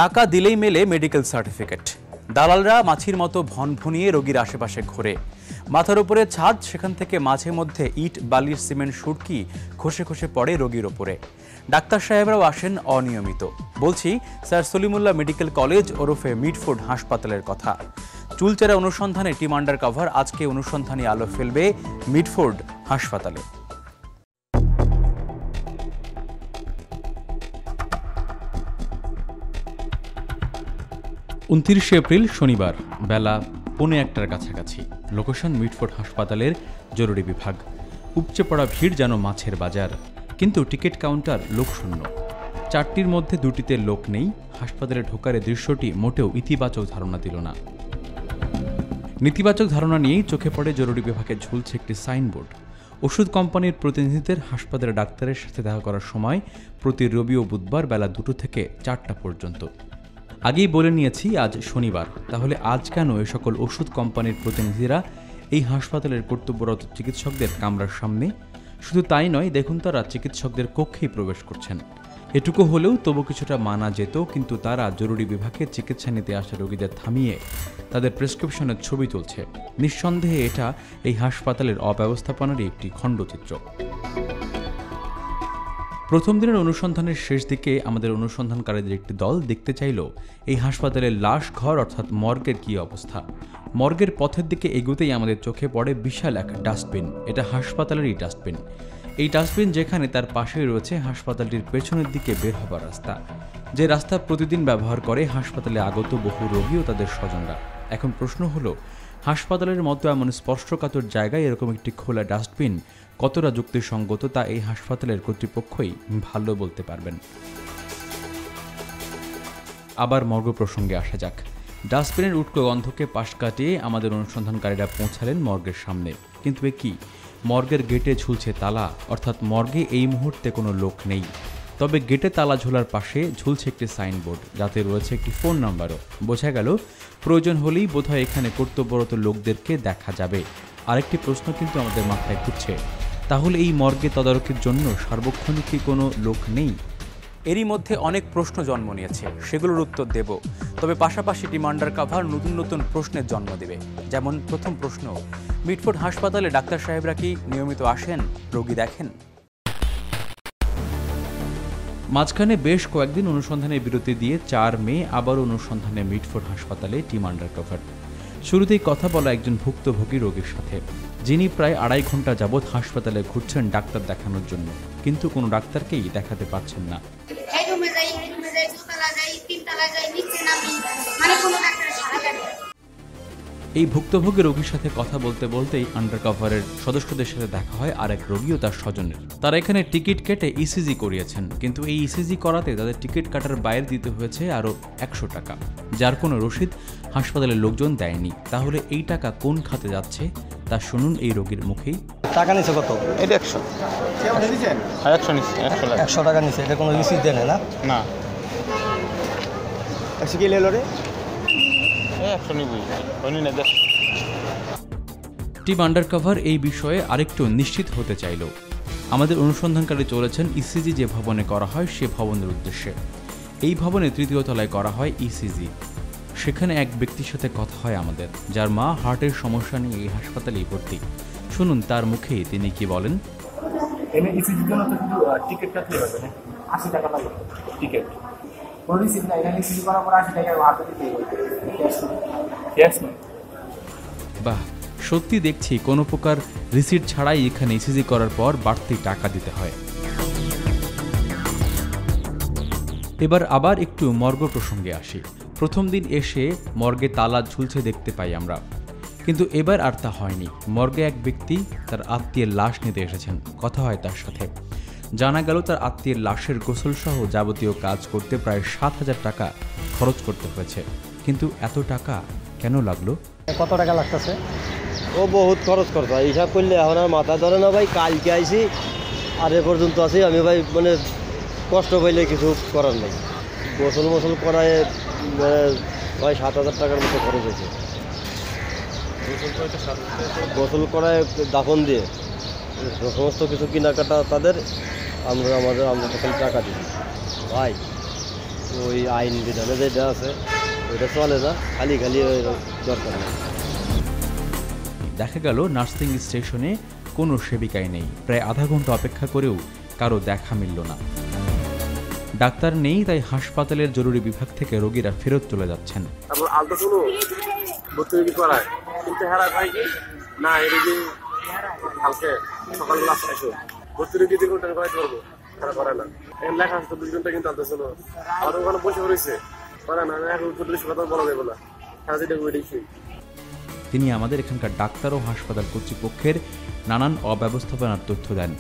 টাকা দিলেই মেলে মেডিকেল সার্টিফিকেট। দালালরা মাছির মতো ভনভনিয়ে রোগীর আশেপাশে ঘোরে। মাথার উপরে ছাদ, সেখান থেকে মাঝে মধ্যে ইট, বালির, সিমেন্ট সুরকি খসে খসে পড়ে রোগীর ওপরে। ডাক্তার সাহেবরাও আসেন অনিয়মিত। বলছি স্যার সলিমুল্লাহ মেডিকেল কলেজ ওরফে মিটফোর্ড হাসপাতালের কথা। চুলচেরা অনুসন্ধানে টিম আন্ডার কভার আজকে অনুসন্ধানী আলো ফেলবে মিটফোর্ড হাসপাতালে। 29 এপ্রিল শনিবার বেলা 1:15টার কাছাকাছি। লোকেশন মিটফোর্ড হাসপাতালের জরুরি বিভাগ। উপচে পড়া ভিড় যেন মাছের বাজার, কিন্তু টিকিট কাউন্টার লোকশূন্য। 4টির মধ্যে 2টিতে লোক নেই। হাসপাতালে ঢোকার দৃশ্যটি মোটেও ইতিবাচক ধারণা দিল না। নেতিবাচক ধারণা নিয়েই চোখে পড়ে জরুরি বিভাগে ঝুলছে একটি সাইনবোর্ড। ওষুধ কোম্পানির প্রতিনিধিদের হাসপাতালের ডাক্তারের সাথে দেখা করার সময় প্রতি রবি ও বুধবার বেলা 2টো থেকে 4টা পর্যন্ত। আগেই বলে নিয়েছি আজ শনিবার, তাহলে আজ কেন এ সকল ওষুধ কোম্পানির প্রতিনিধিরা এই হাসপাতালের কর্তব্যরত চিকিৎসকদের কামরার সামনে? শুধু তাই নয়, দেখুন তারা চিকিৎসকদের কক্ষেই প্রবেশ করছেন। এটুকু হলেও তবু কিছুটা মানা যেত, কিন্তু তারা জরুরি বিভাগে চিকিৎসা নিতে আসা রোগীদের থামিয়ে তাদের প্রেসক্রিপশনের ছবি তুলছে। নিঃসন্দেহে এটা এই হাসপাতালের অব্যবস্থাপনারই একটি খণ্ডচিত্র। প্রথম দিনের অনুসন্ধানের শেষ দিকে আমাদের অনুসন্ধানকারীদের একটি দল দেখতে চাইল এই হাসপাতালের লাশ ঘর অর্থাৎ মর্গের কী অবস্থা। মর্গের পথের দিকে এগোতেই আমাদের চোখে পড়ে বিশাল এক ডাস্টবিন। এটা হাসপাতালেরই ডাস্টবিন। এই ডাস্টবিন যেখানে, তার পাশেই রয়েছে হাসপাতালটির পেছনের দিকে বের হবার রাস্তা, যে রাস্তা প্রতিদিন ব্যবহার করে হাসপাতালে আগত বহু রোগী ও তাদের স্বজনরা। এখন প্রশ্ন হলো, হাসপাতালের মতো এমন স্পর্শকাতর জায়গায় এরকম একটি খোলা ডাস্টবিন কতটা যুক্তিসঙ্গত তা এই হাসপাতালের কর্তৃপক্ষই ভালো বলতে পারবেন। আবার মর্গ প্রসঙ্গে আসা যাক। ডাস্টবিনের উটকো গন্ধকে পাশ কাটিয়ে আমাদের অনুসন্ধানকারীরা পৌঁছালেন মর্গের সামনে। কিন্তু এ কি, মর্গের গেটে ঝুলছে তালা, অর্থাৎ মর্গে এই মুহূর্তে কোনো লোক নেই। তবে গেটে তালা ঝোলার পাশে ঝুলছে একটি সাইনবোর্ড, যাতে রয়েছে একটি ফোন নাম্বারও। বোঝা গেল প্রয়োজন হলেই বোধহয় এখানে কর্তব্যরত লোকদেরকে দেখা যাবে। আরেকটি প্রশ্ন কিন্তু আমাদের মাথায় ঘুরছে, তাহলে এই মর্গে তদারকির জন্য সার্বক্ষণিক কি কোনো লোক নেই? এরই মধ্যে অনেক প্রশ্ন জন্ম নিয়েছে, সেগুলোর উত্তর দেব। তবে পাশাপাশি টিম আন্ডার কভার নতুন নতুন প্রশ্নের জন্ম দেবে। যেমন প্রথম প্রশ্ন, মিটফোর্ড হাসপাতালে ডাক্তার সাহেবরা কি নিয়মিত আসেন, রোগী দেখেন? মাঝখানে বেশ কয়েকদিন অনুসন্ধানের বিরতি দিয়ে 4 মে আবার অনুসন্ধানে মিটফোর্ড হাসপাতালে টিম আন্ডার কভার। শুরুতেই কথা বলা একজন ভুক্তভোগী রোগীর সাথে, যিনি প্রায় 2.5 ঘন্টা যাবৎ হাসপাতালে ঘুরছেন ডাক্তার দেখানোর জন্য, কিন্তু কোনো ডাক্তারকেই দেখাতে পারছেন না। এই ভুক্তভোগী রোগীর সাথে কথা বলতে বলতেই আন্ডারকভারের সদস্যদের সাথে দেখা হয় আরেক রোগী ও তার স্বজনের। তারা এখানে টিকিট কেটে ইসিজি করিয়েছেন, কিন্তু এই ইসিজি করাতে তাদের টিকিট কাটার বাইরে দিতে হয়েছে আরও 100 টাকা, যার কোনো রসিদ হাসপাতালের লোকজন দেয়নি। তাহলে এই টাকা কোন খাতে যাচ্ছে তা শুনুন এই রোগীর মুখেই। টাকা নিচ্ছে কত? এটা 100। 100 টাকা নিচ্ছে, এটা কোনো রিসিট দেয় না? না। 100 কি লেলো রে? 100 নিবই, উনি না দেখ। টিম আন্ডারকভার এই বিষয়ে আরেকটু নিশ্চিত হতে চাইল। আমাদের অনুসন্ধানকারী চলেছেন ইসিজি যে ভবনে করা হয় সে ভবনের উদ্দেশ্যে। এই ভবনে 3য় তলায় করা হয় ইসিজি। সেখানে এক ব্যক্তির সাথে কথা হয় আমাদের, যার মা হার্টের সমস্যা নিয়ে এই হাসপাতালেই ভর্তি। শুনুন তার মুখেই তিনি কি বলেন। ইসিজির জন্য তো শুধু টিকিট কাটতে হবে না, 80 টাকা লাগে টিকিট। কোনো রিসিপ্ট না, এখানে ইসিজি করার পর 80 টাকা হাতে দিতে হবে, ক্যাশ নয়। বাহ, সত্যি দেখছি কোনো প্রকার রিসিট ছাড়াই এখানে ইসিজি করার পর বাড়তি টাকা দিতে হয়। এবার আবার একটু মর্গ প্রসঙ্গে আসি। প্রথম দিন এসে মর্গে তালা ঝুলছে দেখতে পাই আমরা, কিন্তু এবার আর তা হয়নি। মর্গে এক ব্যক্তি তার আত্মীয়ের লাশ নিতে এসেছেন। কথা হয় তার সাথে, জানা গেল তার আত্মীয়ের লাশের গোসল সহ যাবতীয় কাজ করতে প্রায় 7,000 টাকা খরচ করতে হয়েছে। কিন্তু এত টাকা কেন লাগলো? কত টাকা লাগতেছে? ও বহুত খরচ করতে হয়, হিসাব করলে এখন আর মাথা ধরে না ভাই। কালকে আইসি আর এ পর্যন্ত আছি আমি ভাই, মানে কষ্ট পাইলে কিছু করার নেই। গোসল করায় ভাই 7,000 টাকার মতো খরচ হয়েছে। গোসল করায় দাফন দিয়ে সমস্ত কিছু কেনাকাটা তাদের, আমরা তখন টাকা দিই ভাই। ওই আইন বিধানে যেটা আছে ওইটা চলে না, খালি খালি ওই দরকার নেই। দেখা গেল নার্সিং স্টেশনে কোনো সেবিকাই নেই। প্রায় আধা ঘন্টা অপেক্ষা করেও কারো দেখা মিলল না। ডাক্তার নেই, তাই হাসপাতালের জরুরি বিভাগ থেকে রোগীরা ফেরত চলে যাচ্ছেন। তারপর আলট্রাসাউন্ড ভর্তি রোগী করায়, কিন্তু হেরা ভাই কি না এই রোগী কালকে সকালবেলা আসো ভর্তি রোগী 2 ঘন্টা করাইতে পারবো, তারা করে না। এখন লেখা আছে 2 ঘন্টা, কিন্তু আলট্রাসাউন্ড আর ওখানে বসে রয়েছে করে না। এখন 40 কথা বলা যাবে না, সারা যেটা ওইটাই। তিনি আমাদের এখানকার ডাক্তার ও হাসপাতাল কর্তৃপক্ষের নানান অব্যবস্থাপনার তথ্য দেন।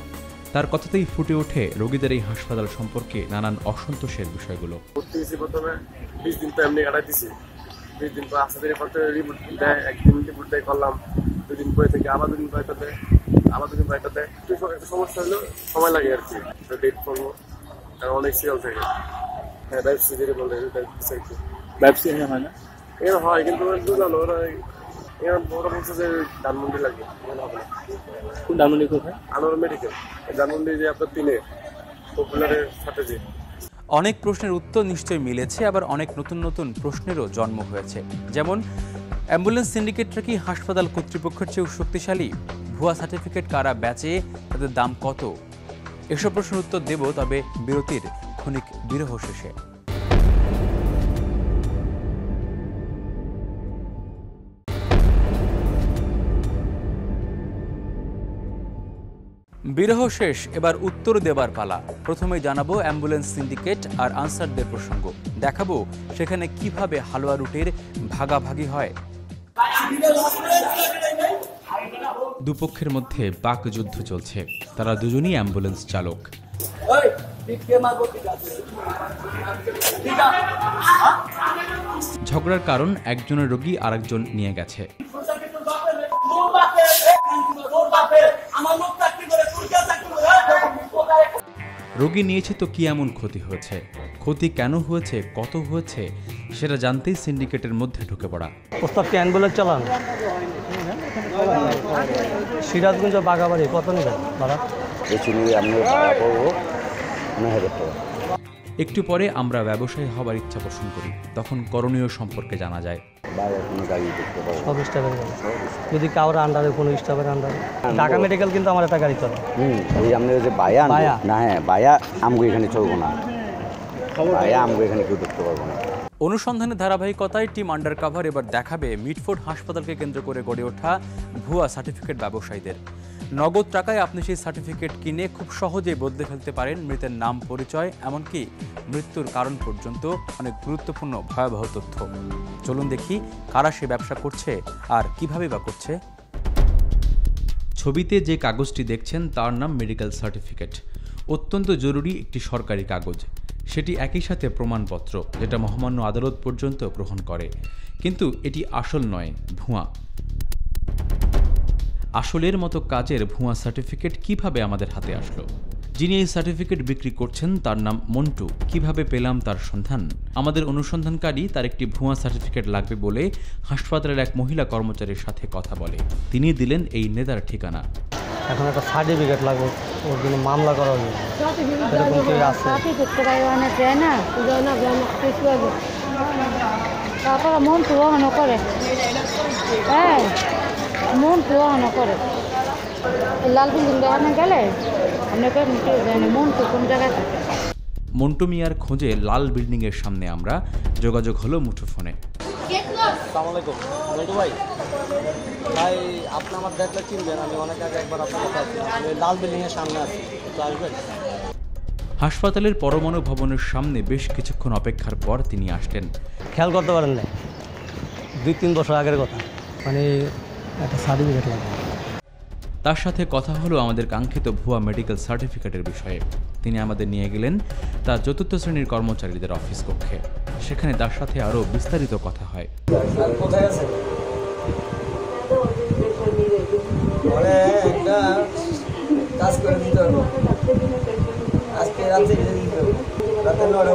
তার কথাতেই ফুটে ওঠে রোগীদের এই হাসপাতাল সম্পর্কে নানান অসন্তোষের বিষয়গুলো। প্রথমে 20 দিন তো এমনি কাটাই দিছি, 20 দিন পর আস্তে ধীরে করতে রিপোর্ট দেয়, একদিন রিপোর্ট দেয় করলাম, 2 দিন পরে থেকে আবার 2 দিন পরে দেয়, আবার 2 দিন পরে দেয়। একটা সমস্যা হলো সময় লাগে আর কি, ডেট করবো, কারণ অনেক সিরিয়াল থাকে। হ্যাঁ ব্যবসা যেটা বলে ব্যবসা এখানে হয় না? এর হয়, কিন্তু বুঝলাম ওরা ওরা বলছে যে ধানমন্ডি লাগবে, হবে না। কোন ধানমন্ডি কোথায়? আনোয়ার মেডিকেল ধানমন্ডি, যে আপনার 3 পপুলারের সাথে যে। অনেক প্রশ্নের উত্তর নিশ্চয়ই মিলেছে, আবার অনেক নতুন নতুন প্রশ্নেরও জন্ম হয়েছে। যেমন অ্যাম্বুলেন্স সিন্ডিকেটরা কি হাসপাতাল কর্তৃপক্ষের চেয়েও শক্তিশালী? ভুয়া সার্টিফিকেট কারা বেচে, তাদের দাম কত? এসব প্রশ্নের উত্তর দেব, তবে বিরতির ক্ষণিক বিরহ শেষে। বিরহ শেষ, এবার উত্তর দেবার পালা। প্রথমেই জানাবো অ্যাম্বুলেন্স সিন্ডিকেট আর আনসারদের প্রসঙ্গ। দেখাবো সেখানে কিভাবে হালুয়া রুটির ভাগাভাগি হয়। দুপক্ষের মধ্যে বাকযুদ্ধ চলছে। তারা দুজনই অ্যাম্বুলেন্স চালক। ঝগড়ার কারণ একজনের রোগী আরেকজন নিয়ে গেছে। রোগী নিয়েছে তো কি এমন ক্ষতি হয়েছে, ক্ষতি কেন হয়েছে, কত হয়েছে, সেটা জানতেই সিন্ডিকেটের মধ্যে ঢুকে পড়া। প্রস্তাব কি অ্যাম্বুলেন্স চালান? সিরাজগঞ্জ বাগাবাড়ি কত নেবেন ভাড়া? একটু পরে আমরা ব্যবসায়ী হবার ইচ্ছা পোষণ করি, তখন করণীয় সম্পর্কে জানা যায়। সব স্টাফের গাড়ি, যদি কারোর আন্ডারে কোনো স্টাফের আন্ডারে। ঢাকা মেডিকেল কিন্তু আমার একটা গাড়ি চলে। ওই আমাদের যে বায়া না, হ্যাঁ বায়া আমগো এখানে চলবো না, বায়া আমগো এখানে কেউ দেখতে পারবো না। অনুসন্ধানের ধারাবাহিকতায় টিম আন্ডার কাভার এবার দেখাবে মিটফোর্ড হাসপাতালকে কেন্দ্র করে গড়ে ওঠা ভুয়া সার্টিফিকেট ব্যবসায়ীদের। নগদ টাকায় আপনি সেই সার্টিফিকেট কিনে খুব সহজেই বদলে ফেলতে পারেন মৃতের নাম, পরিচয়, এমনকি মৃত্যুর কারণ পর্যন্ত অনেক গুরুত্বপূর্ণ ভয়াবহ তথ্য। চলুন দেখি কারা সে ব্যবসা করছে আর কিভাবে বা করছে। ছবিতে যে কাগজটি দেখছেন তার নাম মেডিকেল সার্টিফিকেট। অত্যন্ত জরুরি একটি সরকারি কাগজ। সেটি একই সাথে প্রমাণপত্র, যেটা মহামান্য আদালত পর্যন্ত গ্রহণ করে। কিন্তু এটি আসল নয়, ভুয়া। আসলের মতো কাজের ভুয়া সার্টিফিকেট কিভাবে আমাদের হাতে আসলো? যিনি এই সার্টিফিকেট বিক্রি করছেন তার নাম মন্টু। কিভাবে পেলাম তার সন্ধান? আমাদের অনুসন্ধানকারী তার একটি ভুয়া সার্টিফিকেট লাগবে বলে হাসপাতালের এক মহিলা কর্মচারীর সাথে কথা বলে। তিনি দিলেন এই নেতার ঠিকানা। এখন একটা সার্টিফিকেট লাগবে, ওর জন্য মামলা করা হবে। এরকম কেউ আছে? তারপরে মন্টু ওখানে করে, হ্যাঁ মন্টু ওখানে করে। লাল বিল্ডিং ওখানে গেলে আপনাকে মন্টু কোন জায়গায় থাকে। মন্টু মিয়ার খোঁজে লাল বিল্ডিংয়ের সামনে আমরা। যোগাযোগ হলো মুঠোফোনে। আসসালামু আলাইকুম মন্টু ভাই। ভাই আপনি আমার দেখলে চিনবেন, আমি অনেক আগে একবার আপনার কাছে আমি লাল বিল্ডিংয়ের সামনে আছি, একটু আসবেন? হাসপাতালের পরমাণু ভবনের সামনে বেশ কিছুক্ষণ অপেক্ষার পর তিনি আসলেন। খেয়াল করতে পারেন না, 2-3 বছর আগের কথা। মানে একটা সার্টিফিকেট লাগবে। তার সাথে কথা হলো আমাদের কাঙ্ক্ষিত ভুয়া মেডিকেল সার্টিফিকেটের বিষয়ে। তিনি আমাদের নিয়ে গেলেন তার 4th শ্রেণীর কর্মচারীদের অফিস কক্ষে। সেখানে তার সাথে আরও বিস্তারিত কথা হয়। কোথায় আছে? একটা কাজ করে দিতে হবে, আজকে রাতে দিতে হবে, রাতে 9টা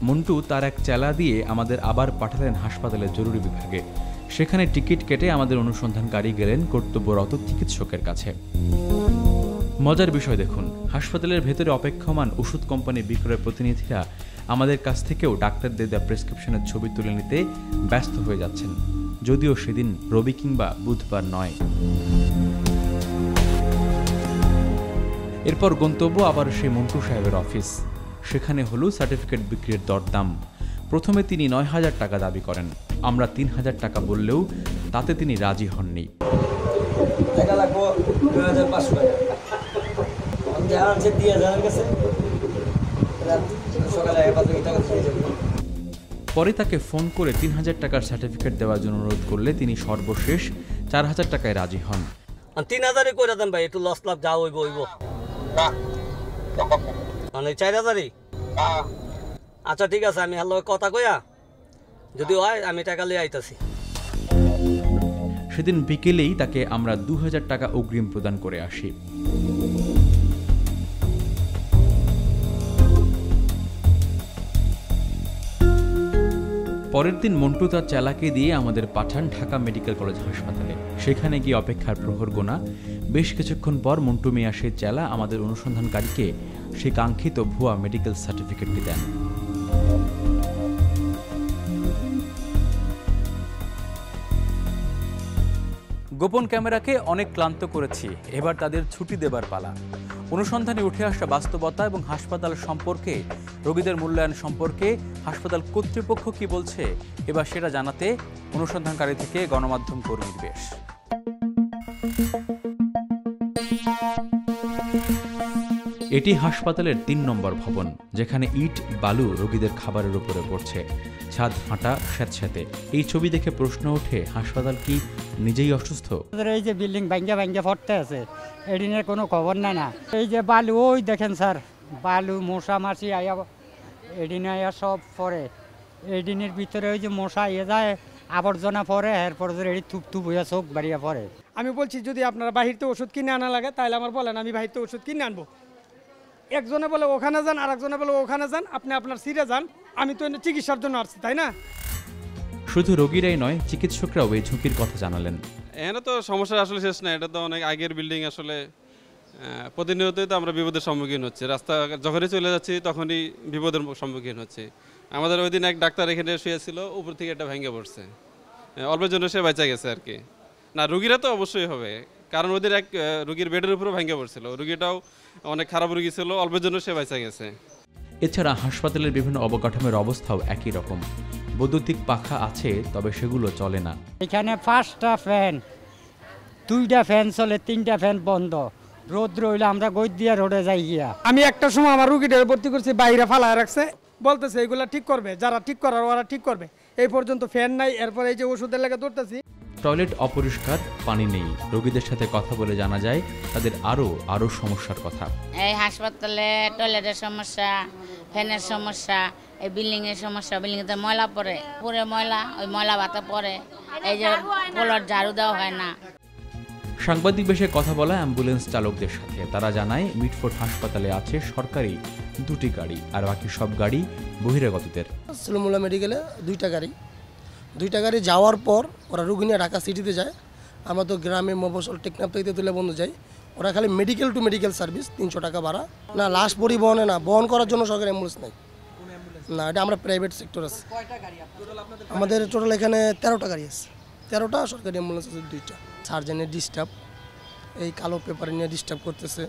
মন্টু তার এক চেলা দিয়ে আমাদের আবার পাঠালেন হাসপাতালের জরুরি বিভাগে। সেখানে টিকিট কেটে আমাদের অনুসন্ধানকারী গেলেন কর্তব্যরত চিকিৎসকের কাছে। মজার বিষয় দেখুন, হাসপাতালের ভেতরে অপেক্ষমান ওষুধ কোম্পানি বিক্রয়ের প্রতিনিধিরা আমাদের কাছ থেকেও ডাক্তারদের দেওয়া প্রেসক্রিপশনের ছবি তুলে নিতে ব্যস্ত হয়ে যাচ্ছেন, যদিও সেদিন রবি কিংবা বুধবার নয়। এরপর গন্তব্য আবার সেই মন্টু সাহেবের অফিস। সেখানে হলো সার্টিফিকেট বিক্রির দরদাম। প্রথমে তিনি ৯,০০০ টাকা দাবি করেন। আমরা ৩,০০০ টাকা বললেও তাতে তিনি রাজি হননি। পরে তাকে ফোন করে ৩,০০০ টাকার সার্টিফিকেট দেওয়ার জন্য অনুরোধ করলে তিনি সর্বশেষ ৪,০০০ টাকায় রাজি হন। ৩,০০০ করে দেন ভাই, একটু লস লাভ যা হইব হইব। মানে ৪,০০০? আচ্ছা ঠিক আছে, আমি হ্যালো কথা কইয়া যদি হয় আমি টাকা লিয়ে আইতাছি। সেদিন বিকেলেই তাকে আমরা ২,০০০ টাকা অগ্রিম প্রদান করে আসি। পরের দিন মন্টু তার চালাকে দিয়ে আমাদের পাঠান ঢাকা মেডিকেল কলেজ হাসপাতালে। সেখানে গিয়ে অপেক্ষার প্রহর গোনা। বেশ কিছুক্ষণ পর মন্টু মিয়া সেই চালা আমাদের অনুসন্ধানকারীকে সেই কাঙ্ক্ষিত ভুয়া মেডিকেল সার্টিফিকেটটি দেন। গোপন ক্যামেরাকে অনেক ক্লান্ত করেছি, এবার তাদের ছুটি দেবার পালা। অনুসন্ধানে উঠে আসা বাস্তবতা এবং হাসপাতাল সম্পর্কে, রোগীদের মূল্যায়ন সম্পর্কে হাসপাতাল কর্তৃপক্ষ কি বলছে এবার সেটা জানাতে অনুসন্ধানকারী থেকে গণমাধ্যম কর্মীর বেশ। এটি হাসপাতালের ৩ নম্বর ভবন, যেখানে ইট বালু রোগীদের খাবারের উপরে পড়ছে, ছাদ ফাটা স্যাঁতস্যাঁতে। এই ছবি দেখে প্রশ্ন ওঠে, হাসপাতাল কি নিজেই অসুস্থ? এই যে বিল্ডিং ভাঙ্গা ভাঙ্গা পড়তে আছে, এদিনের কোনো খবর নাই না। এই যে বালু, ওই দেখেন স্যার, বালু মশা মাছি আয়া এদিনে আয়া সব পরে। এদিনের ভিতরে ওই যে মশা ইয়ে যায়, আবর্জনা পরে, এরপর এটি থুপ থুপ হইয়া চোখ বাড়িয়া পরে। আমি বলছি যদি আপনারা বাহিরতে ওষুধ কিনে আনা লাগে তাহলে আমার বলেন, আমি বাহিরতে ওষুধ কিনে আনবো। একজনে বলে ওখানে যান, আর একজনে বলে ওখানে যান, আপনি আপনার সিটে যান, আমি তো চিকিৎসার জন্য আসছি, তাই না? শুধু রোগীরাই নয়, চিকিৎসকরাও এই ঝুঁকির কথা জানালেন। এখানে তো সমস্যা আসলে শেষ না, এটা তো অনেক আগের বিল্ডিং। আসলে প্রতিনিয়তই তো আমরা বিপদের সম্মুখীন হচ্ছে, রাস্তা যখনই চলে যাচ্ছি তখনই বিপদের সম্মুখীন হচ্ছে। আমাদের ওই দিন এক ডাক্তার এখানে শুয়েছিল, উপর থেকে এটা ভেঙে পড়ছে, অল্পের জন্য সে বেঁচে গেছে আর কি। না, রুগীরা তো অবশ্যই হবে, কারণ ওদের এক রুগীর বেডের উপরেও ভেঙে পড়ছিল, রুগীটাও অনেক খারাপ রুগী ছিল, অল্পের জন্য সে বেঁচে গেছে। এছাড়া হাসপাতালের বিভিন্ন অবকাঠামোর অবস্থাও একই রকম। বৈদ্যুতিক পাখা আছে, তবে সেগুলো চলে না। এখানে 5টা ফ্যান, 2টা ফ্যান চলে, 3টা ফ্যান বন্ধ। রোদ রইলে আমরা গই দিয়া রোডে যাই গিয়া। আমি একটা সময় আমার রুগীদের ভর্তি করছি, বাইরে ফালায় রাখছে, বলতেছে এগুলা ঠিক করবে, যারা ঠিক করার ওরা ঠিক করবে। এই পর্যন্ত ফ্যান নাই, এরপর এই যে ওষুধের লেগে দৌড়তেছি। টয়লেট অপরিষ্কার, পানি নেই। রোগীদের সাথে কথা বলে জানা যায় তাদের আরও সমস্যার কথা। এই হাসপাতালে টয়লেটের সমস্যা, ফ্যানের সমস্যা, এই বিল্ডিংয়ের সমস্যা। বিল্ডিংতে ময়লা পড়ে, পুরো ময়লা, ওই ময়লা ভাতে পড়ে, এই যে ফ্লোর ঝাড়ু দেওয়া হয় না। সাংবাদিক বেশে কথা বলা অ্যাম্বুলেন্স চালকদের সাথে তারা জানায়, মিটফোর্ড হাসপাতালে আছে সরকারি 2টি গাড়ি, আর বাকি সব গাড়ি বহিরাগতদের। সুলমুল্লাহ মেডিকেলে 2টা গাড়ি যাওয়ার পর ওরা রুগী নিয়ে ঢাকা সিটিতে যায়। আমরা তো গ্রামে মফস্বল টেকনাফ থেকে তুলে বন্ধু যাই, ওরা খালি মেডিকেল টু মেডিকেল সার্ভিস, 300 টাকা ভাড়া। না, লাশ পরিবহনে না, বহন করার জন্য সরকারি অ্যাম্বুলেন্স নাই না, এটা আমরা প্রাইভেট সেক্টর আছে। আমাদের টোটাল এখানে 13টা গাড়ি আছে, 13টা সরকারি অ্যাম্বুলেন্স আছে, 2টা। সার্জেনের ডিস্টার্ব, এই কালো পেপার নিয়ে ডিস্টার্ব করতেছে,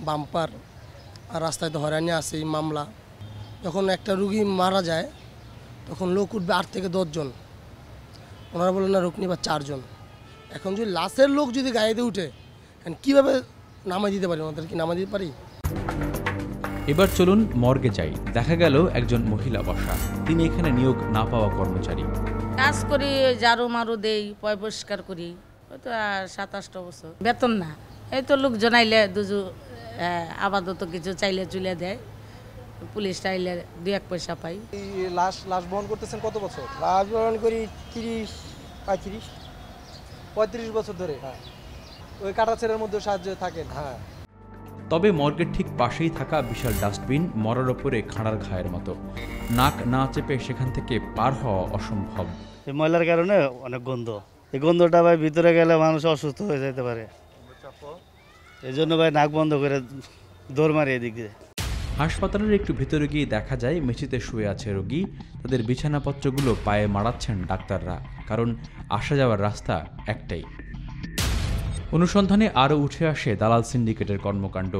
বাম্পার, আর রাস্তায় তো হয়রানি আছে, এই মামলা। যখন একটা রুগী মারা যায় তখন লোক উঠবে 8 থেকে 10 জন, ওনারা বলেন না রোগ নিবা 4 জন। এখন যদি লাশের লোক যদি গাড়িতে উঠে, কীভাবে নামাই দিতে পারি? ওনাদের কি নামাই দিতে পারি? এবার চলুন মর্গে যাই। দেখা গেল একজন মহিলা বসা, তিনি এখানে নিয়োগ না পাওয়া কর্মচারী। কাজ করি, ঝাড়ু মারু দেই, পয় পরিষ্কার করি, ওই তো 27টা বছর বেতন না। এই তো লোক জনাইলে দুজু আপাতত কিছু চাইলে চুলে দেয়, পুলিশ চাইলে 2-1 পয়সা পাই। লাশ বহন করতেছেন কত বছর? লাশ বহন করি 35 বছর ধরে। হ্যাঁ, ওই কাটাছেড়ের মধ্যে সাহায্য থাকেন। হ্যাঁ। তবে মর্গের ঠিক পাশেই থাকা বিশাল ডাস্টবিন মরার ওপরে খাঁড়ার ঘায়ের মতো। নাক না চেপে সেখান থেকে পার হওয়া অসম্ভব। এই ময়লার কারণে অনেক গন্ধ, এই গন্ধটা ভাই ভিতরে গেলে মানুষ অসুস্থ হয়ে যেতে পারে। এই জন্য ভাই নাক বন্ধ করে দৌড় মারি এদিক দিয়ে। হাসপাতালের একটু ভিতরে গিয়ে দেখা যায় মেঝেতে শুয়ে আছে রোগী। তাদের বিছানাপত্রগুলো পায়ে মারাচ্ছেন ডাক্তাররা, কারণ আসা যাওয়ার রাস্তা একটাই। অনুসন্ধানে আরও উঠে আসে দালাল সিন্ডিকেটের কর্মকাণ্ড।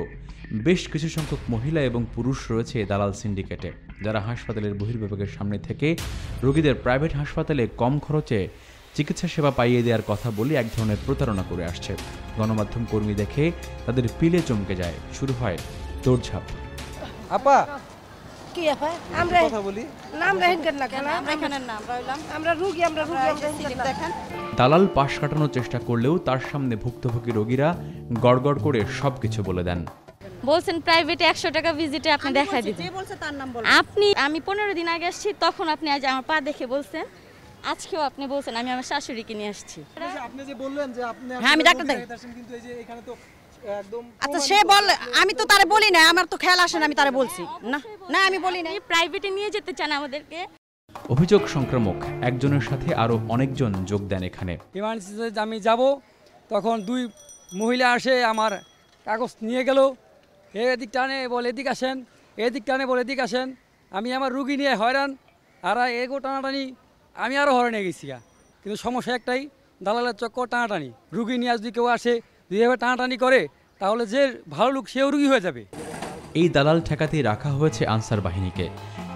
বেশ কিছু সংখ্যক মহিলা এবং পুরুষ রয়েছে দালাল সিন্ডিকেটে, যারা হাসপাতালের বহির্বিভাগের সামনে থেকে রোগীদের প্রাইভেট হাসপাতালে কম খরচে চিকিৎসা সেবা পাইয়ে দেওয়ার কথা বলে এক ধরনের প্রতারণা করে আসছে। গণমাধ্যম কর্মী দেখে তাদের পিলে চমকে যায়, শুরু হয় দৌড়ঝাঁপ। আপা কি আপা আমরা কথা বলি না, আমরা হিনকেন না কেন, আমরা এখানে না রইলাম, আমরা রোগী দেখেন। দালাল পাশ কাটানোর চেষ্টা করলেও তার সামনে ভুক্তভোগী রোগীরা গড়গড় করে সবকিছু বলে দেন। বলছেন প্রাইভেটে 100 টাকা ভিজিটে আপনি দেখাই দিবেন। আমি 15 দিন আগে আসছি, তখন আপনি আজ আমার পা দেখে বলছেন, আজকেও আপনি বলছেন আমি আমার শাশুড়িকে নিয়ে আসছি। আপনি যে বললেন যে আপনি হ্যাঁ আমি ডাক্তার কিন্তু এই যে এখানে তো একদম আচ্ছা সে বল, আমি তো তারে বলি না, আমার তো খেয়াল আসে না, আমি তারে বলছি না না আমি বলি না। প্রাইভেটে নিয়ে যেতে চান আমাদেরকে। অভিযোগ সংক্রামক, একজনের সাথে আরো অনেকজন যোগ দেন এখানে। ইমার্জেন্সিতে আমি যাব, তখন দুই মহিলা আসে, আমার কাগজ নিয়ে গেল, এদিক টানে বলে এদিক আসেন, এদিক টানে বলে এদিক আসেন। আমি আমার রুগী নিয়ে হয়রান, আর এগো টানাটানি, আমি আরও হয়রান হয়ে গেছি। কিন্তু সমস্যা একটাই, দালালের চক্কর টানাটানি। রুগী নিয়ে যদি কেউ আসে, যদি এভাবে টানাটানি করে, তাহলে যে ভালো লোক সেও রুগী হয়ে যাবে। এই দালাল ঠেকাতেই রাখা হয়েছে আনসার বাহিনীকে,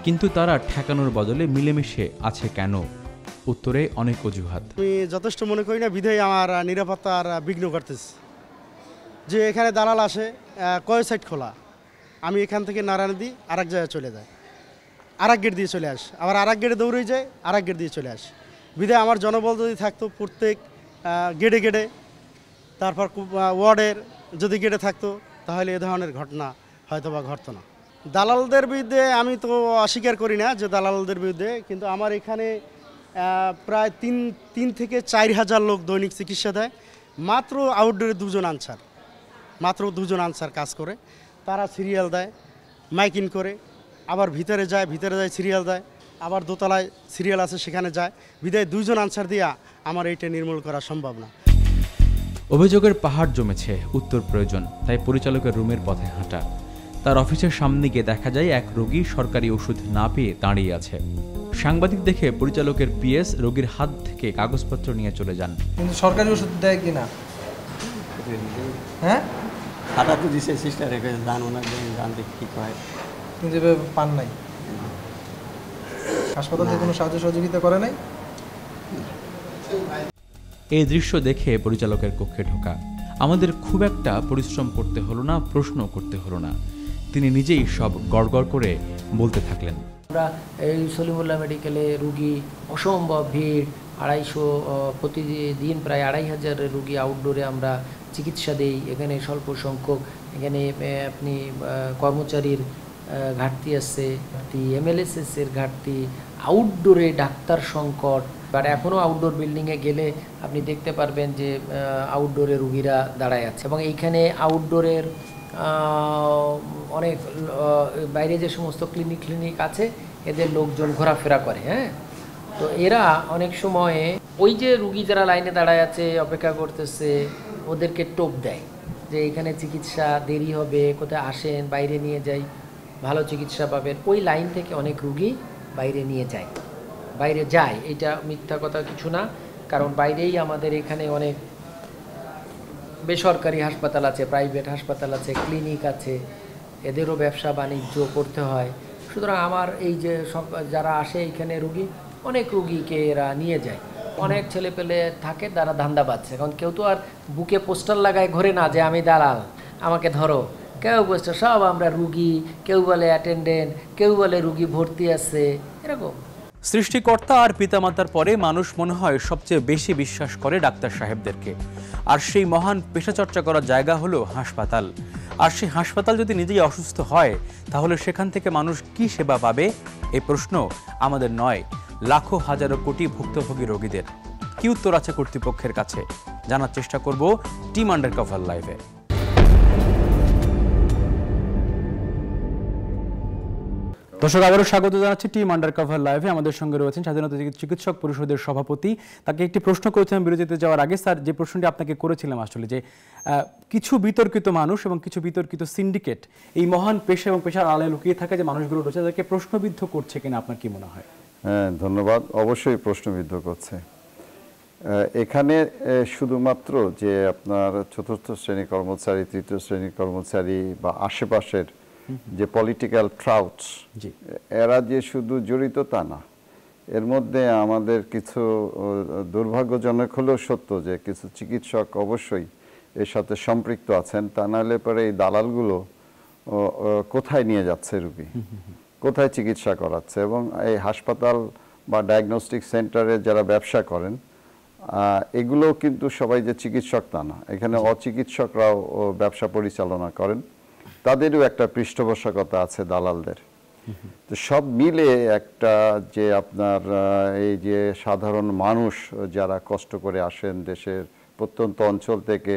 কিন্তু তারা ঠেকানোর বদলে মিলেমিশে আছে কেন? উত্তরে অনেক অজুহাত। আমি যথেষ্ট মনে করি না, বিধায় আমার নিরাপত্তার বিঘ্ন করতেছে। যে এখানে দালাল আসে, কয় সাইড খোলা, আমি এখান থেকে নারায়ণ দিই, আর এক জায়গায় চলে যায়, আর এক গেট দিয়ে চলে আসে, আবার আর এক গেটে দৌড়ে যায়, আর এক গেট দিয়ে চলে আসে। বিধায় আমার জনবল যদি থাকতো প্রত্যেক গেটে গেটে, তারপর ওয়ার্ডের যদি গেটে থাকতো, তাহলে এ ধরনের ঘটনা হয়তো বা ঘটতো না। দালালদের বিরুদ্ধে আমি তো অস্বীকার করি না যে দালালদের বিরুদ্ধে, কিন্তু আমার এখানে প্রায় তিন থেকে 4,000 লোক দৈনিক চিকিৎসা দেয়। মাত্র আউটডোরে মাত্র দুজন আনসার কাজ করে। তারা সিরিয়াল দেয়, মাইকিং করে, আবার ভিতরে যায় সিরিয়াল দেয়, আবার দোতলায় সিরিয়াল আছে সেখানে যায়। বিদায় 2 জন আনসার দিয়া আমার এইটা নির্মূল করা সম্ভব না। অভিযোগের পাহাড় জমেছে, উত্তর প্রয়োজন, তাই পরিচালকের রুমের পথে হাঁটা। তার অফিসের সামনে গিয়ে দেখা যায় এক রোগী সরকারি ওষুধ না পেয়ে দাঁড়িয়ে আছে। সাংবাদিক দেখে পরিচালকের পিএস রোগীর হাত থেকে কাগজপত্র নিয়ে চলে যান। কিন্তু সরকারি ওষুধ দেয় কিনা? হ্যাঁ খাতা তো দিছে সিস্টার রেখে জানো না, জানতে কি কয়, কিন্তু পান নাই। হাসপাতাল থেকে কোনো সাহায্য সহযোগিতা করে নাই। এই দৃশ্য দেখে পরিচালকের কক্ষে ঢোকা। আমাদের খুব একটা পরিশ্রম করতে হলো না, প্রশ্ন করতে হলো না, তিনি নিজেই সব গড়গড় করে বলতে থাকলেন। আমরা এই সলিমুল্লাহ মেডিকেলে রুগী অসম্ভব ভিড়, 250 প্রতিদিন প্রায় 2500 রুগী আউটডোরে আমরা চিকিৎসা দেই। এখানে স্বল্প সংখ্যক, এখানে আপনি কর্মচারীর ঘাটতি আছে, এমএলএসএসের ঘাটতি, আউটডোরে ডাক্তার সংকট। বাট এখনও আউটডোর বিল্ডিংয়ে গেলে আপনি দেখতে পারবেন যে আউটডোরে রুগীরা দাঁড়ায় আছে, এবং এইখানে আউটডোরের অনেক বাইরে যে সমস্ত ক্লিনিক আছে, এদের লোকজন ঘোরাফেরা করে। হ্যাঁ, তো এরা অনেক সময়ে ওই যে রুগী যারা লাইনে দাঁড়ায় আছে, অপেক্ষা করতেছে, ওদেরকে টোপ দেয় যে এখানে চিকিৎসা দেরি হবে, কোথায় আসেন, বাইরে নিয়ে যাই, ভালো চিকিৎসা পাবেন। ওই লাইন থেকে অনেক রুগী বাইরে যায়। এটা মিথ্যা কথা কিছু না, কারণ বাইরেই আমাদের এখানে অনেক বেসরকারি হাসপাতাল আছে, প্রাইভেট হাসপাতাল আছে, ক্লিনিক আছে, এদেরও ব্যবসা বাণিজ্য করতে হয়। সুতরাং আমার এই যে যারা আসে এখানে রুগী, অনেক রুগীকে এরা নিয়ে যায়। অনেক ছেলেপেলে থাকে যারা ধান্দা পাচ্ছে, কারণ কেউ তো আর বুকে পোস্টার লাগায় ঘরে না যে আমি দালাল, আমাকে ধরো। কেউ পোস্টার, সব আমরা রুগী, কেউ বলে অ্যাটেন্ডেন্ট, কেউ বলে রুগী ভর্তি আছে, এরকম। সৃষ্টিকর্তা আর পিতামাতার পরে মানুষ মনে হয় সবচেয়ে বেশি বিশ্বাস করে ডাক্তার সাহেবদেরকে। আর সেই মহান পেশাচর্চা করার জায়গা হলো হাসপাতাল। আর সেই হাসপাতাল যদি নিজেই অসুস্থ হয়, তাহলে সেখান থেকে মানুষ কি সেবা পাবে? এই প্রশ্ন আমাদের নয়, লাখো হাজারো কোটি ভুক্তভোগী রোগীদের। কি উত্তর আছে কর্তৃপক্ষের কাছে? জানার চেষ্টা করব টিম আন্ডারকভার লাইভে। দর্শক আবারও স্বাগত জানাচ্ছি টিম আন্ডারকভার লাইভে। আমাদের সঙ্গে রয়েছেন স্বাধীনতা চিকিৎসক পরিষদের সভাপতি। তাকে একটি প্রশ্ন করেছিলাম বিরতিতে যাওয়ার আগে। স্যার, যে প্রশ্নটি আপনাকে করেছিলাম আসলে যে কিছু বিতর্কিত মানুষ এবং কিছু বিতর্কিত সিন্ডিকেট এই মহান পেশা এবং পেশার আড়ালে লুকিয়ে থাকে যে মানুষগুলো রয়েছে, তাদেরকে প্রশ্নবিদ্ধ করছে কিনা আপনার কি মনে হয়? হ্যাঁ, ধন্যবাদ। অবশ্যই প্রশ্নবিদ্ধ করছে। এখানে শুধুমাত্র যে আপনার চতুর্থ শ্রেণী কর্মচারী, তৃতীয় শ্রেণী কর্মচারী বা আশেপাশের যে পলিটিক্যাল ট্রাউটস, এরা যে শুধু জড়িত তা না। এর মধ্যে আমাদের কিছু দুর্ভাগ্যজনক হলেও সত্য যে কিছু চিকিৎসক অবশ্যই এর সাথে সম্পৃক্ত আছেন। তা নাহলে পরে এই দালালগুলো কোথায় নিয়ে যাচ্ছে রুগী, কোথায় চিকিৎসা করাচ্ছে। এবং এই হাসপাতাল বা ডায়াগনস্টিক সেন্টারে যারা ব্যবসা করেন, এগুলো কিন্তু সবাই যে চিকিৎসক তা না। এখানে অচিকিৎসকরাও ব্যবসা পরিচালনা করেন, তাদেরও একটা পৃষ্ঠপোষকতা আছে দালালদের। তো সব মিলে একটা যে আপনার এই যে সাধারণ মানুষ যারা কষ্ট করে আসেন, দেশের প্রত্যন্ত অঞ্চল থেকে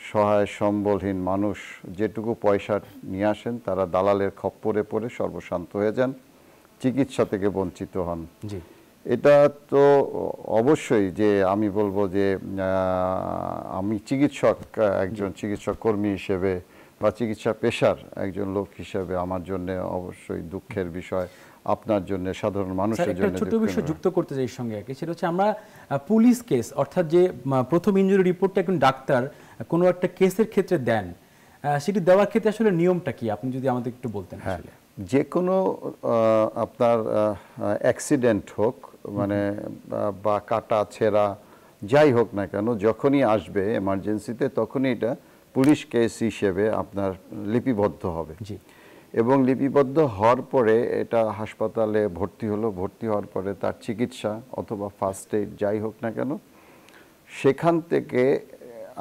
সহায় সম্বলহীন মানুষ যেটুকু পয়সা নিয়ে আসেন, তারা দালালের খপ্পরে পড়ে সর্বশান্ত হয়ে যান, চিকিৎসা থেকে বঞ্চিত হন। এটা তো অবশ্যই যে আমি বলবো যে আমি চিকিৎসক, একজন চিকিৎসক কর্মী হিসেবে বা চিকিৎসা পেশার একজন লোক হিসেবে আমার জন্য অবশ্যই দুঃখের বিষয়, আপনার জন্য, সাধারণ মানুষের জন্য। ছোট বিষয় যুক্ত করতে চাই সঙ্গে, সেটা হচ্ছে আমরা পুলিশ কেস, অর্থাৎ যে প্রথম ইনজুরি রিপোর্টটা একজন ডাক্তার কোনো একটা কেসের ক্ষেত্রে দেন, সেটি দেওয়ার ক্ষেত্রে আসলে নিয়মটা কি আপনি যদি আমাদের একটু বলতেন। হ্যাঁ, যে কোনো আপনার অ্যাক্সিডেন্ট হোক, মানে বা কাটা ছেঁড়া যাই হোক না কেন, যখনই আসবে এমার্জেন্সিতে তখনই এটা পুলিশ কেস হিসেবে আপনার লিপিবদ্ধ হবে। এবং লিপিবদ্ধ হওয়ার পরে এটা হাসপাতালে ভর্তি হলো, ভর্তি হওয়ার পরে তার চিকিৎসা অথবা ফার্স্ট এইড যাই হোক না কেন, সেখান থেকে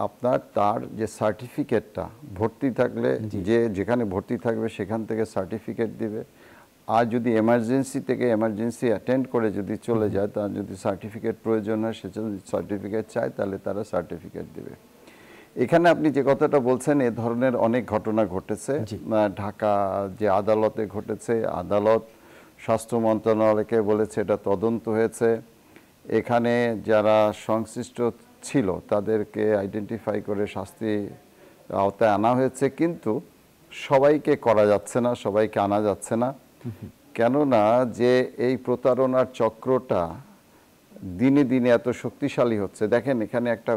আপনার তার যে সার্টিফিকেটটা, ভর্তি থাকলে যে যেখানে ভর্তি থাকবে সেখান থেকে সার্টিফিকেট দিবে। আর যদি এমার্জেন্সি থেকে এমার্জেন্সি অ্যাটেন্ড করে যদি চলে যায়, তার যদি সার্টিফিকেট প্রয়োজন হয়, সে যদি সার্টিফিকেট চায় তাহলে তারা সার্টিফিকেট দিবে। এখানে আপনি যে কথাটা বলছেন, এ ধরনের অনেক ঘটনা ঘটেছে। ঢাকা যে আদালতে ঘটেছে, আদালত স্বাস্থ্য মন্ত্রণালয়কে বলেছে এটা তদন্ত হয়েছে, এখানে যারা সংশ্লিষ্ট ছিল তাদেরকে আইডেন্টিফাই করে শাস্তি আওতায় আনা হয়েছে। কিন্তু সবাইকে করা যাচ্ছে না, সবাইকে আনা যাচ্ছে না। কেননা যে এই প্রতারণার চক্রটা দিনে দিনে এত শক্তিশালী হচ্ছে। দেখেন, এখানে একটা